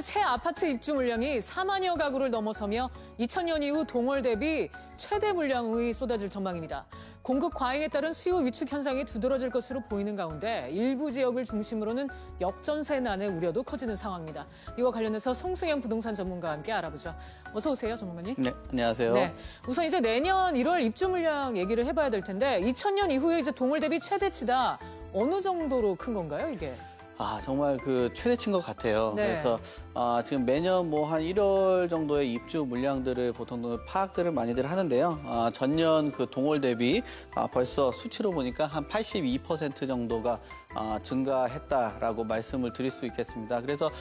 내년 새 아파트 입주 물량이 4만여 가구를 넘어서며 2000년 이후 동월 대비 최대 물량이 쏟아질 전망입니다. 공급 과잉에 따른 수요 위축 현상이 두드러질 것으로 보이는 가운데 일부 지역을 중심으로는 역전세난의 우려도 커지는 상황입니다. 이와 관련해서 송승현 부동산 전문가와 함께 알아보죠. 어서 오세요, 전문가님. 네, 안녕하세요. 네, 우선 이제 내년 1월 입주 물량 얘기를 해봐야 될 텐데 2000년 이후에 이제 동월 대비 최대치다. 어느 정도로 큰 건가요, 이게? 정말 그 최대치인 것 같아요. 네. 그래서 지금 매년 뭐 한 1월 정도의 입주 물량들을 보통 파악들을 많이들 하는데요. 전년 그 동월 대비 벌써 수치로 보니까 한 82% 정도가 증가했다라고 말씀을 드릴 수 있겠습니다. 그래서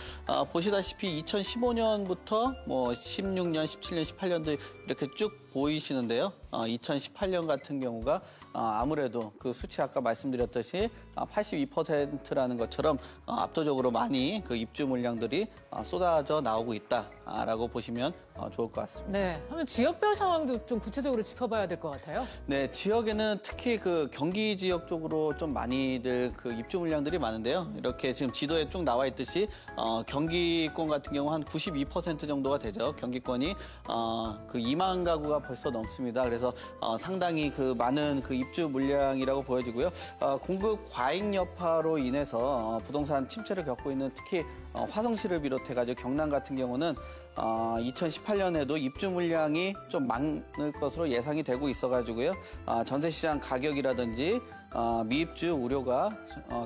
보시다시피 2015년부터 뭐 16년, 17년, 18년도 이렇게 쭉 보이시는데요. 2018년 같은 경우가 아무래도 그 수치 아까 말씀드렸듯이 82%라는 것처럼 압도적으로 많이 그 입주 물량들이 쏟아져 나오고 있다라고 보시면 좋을 것 같습니다. 네, 그러면 지역별 상황도 좀 구체적으로 짚어봐야 될 것 같아요. 네, 지역에는 특히 그 경기 지역 쪽으로 좀 많이들 그 입주 물량들이 많은데요. 이렇게 지금 지도에 쭉 나와 있듯이 경기권 같은 경우 한 92% 정도가 되죠. 경기권이 그 2만 가구가 벌써 넘습니다. 그래서 상당히 그 많은 그 입주 물량이라고 보여지고요. 공급 과잉 여파로 인해서 부동산 침체를 겪고 있는 특히 화성시를 비롯해가지고 경남 같은 경우는 2018년에도 입주 물량이 좀 많을 것으로 예상이 되고 있어가지고요. 전세시장 가격이라든지 미입주 우려가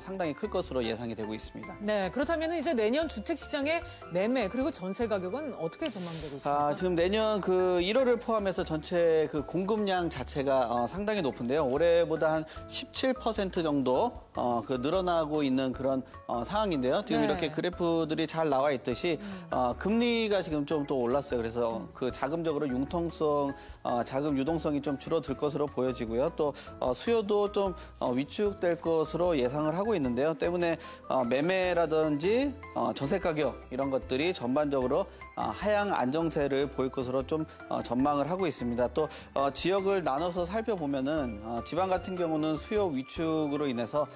상당히 클 것으로 예상이 되고 있습니다. 네, 그렇다면 이제 내년 주택시장의 매매 그리고 전세 가격은 어떻게 전망되고 있습니까? 지금 내년 그 1월을 포함해서 전체 그 공급량 자체가 상당히 높은데요. 올해보다 한 17% 정도 그 늘어나고 있는 그런 상황인데요. 지금 네. 이렇게 그래프들이 잘 나와 있듯이 금리가 지금 좀 또 올랐어요. 그래서 그 자금적으로 융통성, 자금 유동성이 좀 줄어들 것으로 보여지고요. 또 수요도 좀 위축될 것으로 예상을 하고 있는데요. 때문에 매매라든지 전세 가격 이런 것들이 전반적으로 하향 안정세를 보일 것으로 좀 전망을 하고 있습니다. 또 지역을 나눠서 살펴보면은 지방 같은 경우는 수요 위축으로 인해서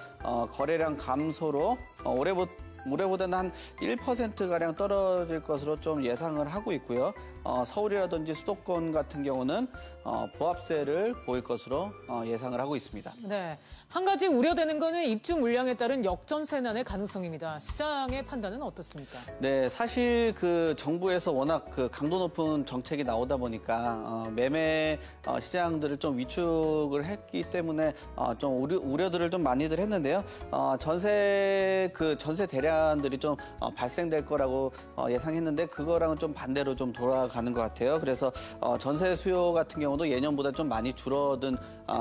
거래량 감소로 올해보다는 한 1%가량 떨어질 것으로 좀 예상을 하고 있고요. 서울이라든지 수도권 같은 경우는 보합세를 보일 것으로 예상을 하고 있습니다. 네, 한 가지 우려되는 거는 입주 물량에 따른 역전세난의 가능성입니다. 시장의 판단은 어떻습니까? 네, 사실 그 정부에서 워낙 그 강도 높은 정책이 나오다 보니까 매매 시장들을 좀 위축을 했기 때문에 좀 우려들을 좀 많이들 했는데요. 전세 대량들이 좀 발생될 거라고 예상했는데 그거랑은 좀 반대로 좀 돌아가는 것 같아요. 그래서 전세 수요 같은 경우도 예년보다 좀 많이 줄어든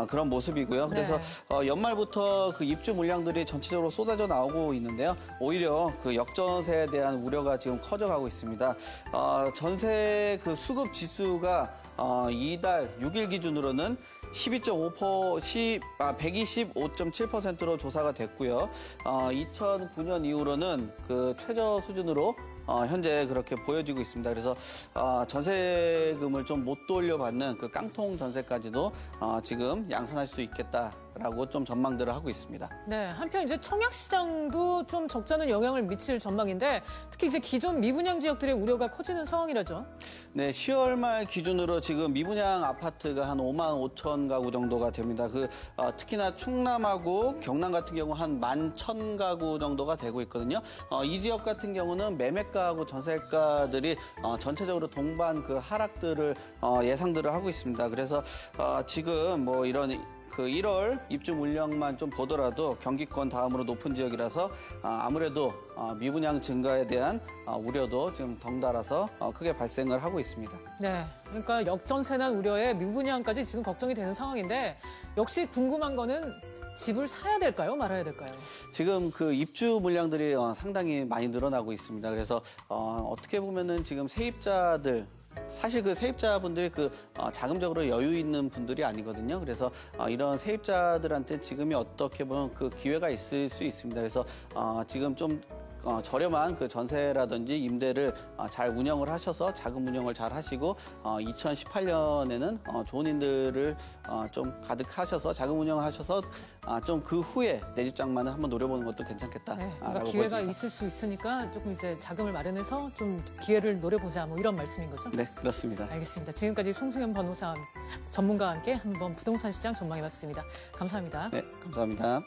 그런 모습이고요. 그래서 연말부터 그 입주 물량들이 전체적으로 쏟아져 나오고 있는데요. 오히려 그 역전세에 대한 우려가 지금 커져가고 있습니다. 전세 그 수급 지수가 이달 6일 기준으로는 125.7%로 조사가 됐고요. 2009년 이후로는 그 최저 수준으로 현재 그렇게 보여지고 있습니다. 그래서 전세금을 좀 못 돌려받는 그 깡통 전세까지도 지금 양산할 수 있겠다라고 좀 전망들을 하고 있습니다. 네, 한편 이제 청약 시장도 좀 적잖은 영향을 미칠 전망인데 특히 이제 기존 미분양 지역들의 우려가 커지는 상황이라죠. 네, 10월 말 기준으로 지금 미분양 아파트가 한 5만 5천 가구 정도가 됩니다. 특히나 충남하고 경남 같은 경우 한 11,000가구 정도가 되고 있거든요. 이 지역 같은 경우는 매매가하고 전세가들이 전체적으로 동반 그 하락들을 예상들을 하고 있습니다. 그래서 지금 뭐 이런 그 1월 입주 물량만 좀 보더라도 경기권 다음으로 높은 지역이라서 아무래도 미분양 증가에 대한 우려도 지금 덩달아서 크게 발생을 하고 있습니다. 네, 그러니까 역전세난 우려에 미분양까지 지금 걱정이 되는 상황인데 역시 궁금한 거는 집을 사야 될까요? 말아야 될까요? 지금 그 입주 물량들이 상당히 많이 늘어나고 있습니다. 그래서 어떻게 보면은 지금 세입자들 사실 그 세입자분들이 그 자금적으로 여유 있는 분들이 아니거든요. 그래서 이런 세입자들한테 지금이 어떻게 보면 그 기회가 있을 수 있습니다. 그래서 지금 좀 저렴한 그 전세라든지 임대를 잘 운영을 하셔서 자금 운영을 잘 하시고 2018년에는 존인들을 좀 가득하셔서 자금 운영하셔서 좀 그 후에 내 집 장만을 한번 노려보는 것도 괜찮겠다라고 네, 보여집니다. 기회가 있을 수 있으니까 조금 이제 자금을 마련해서 좀 기회를 노려보자 뭐 이런 말씀인 거죠? 네, 그렇습니다. 알겠습니다. 지금까지 송승현 변호사 전문가와 함께 한번 부동산 시장 전망해봤습니다. 감사합니다. 네, 감사합니다.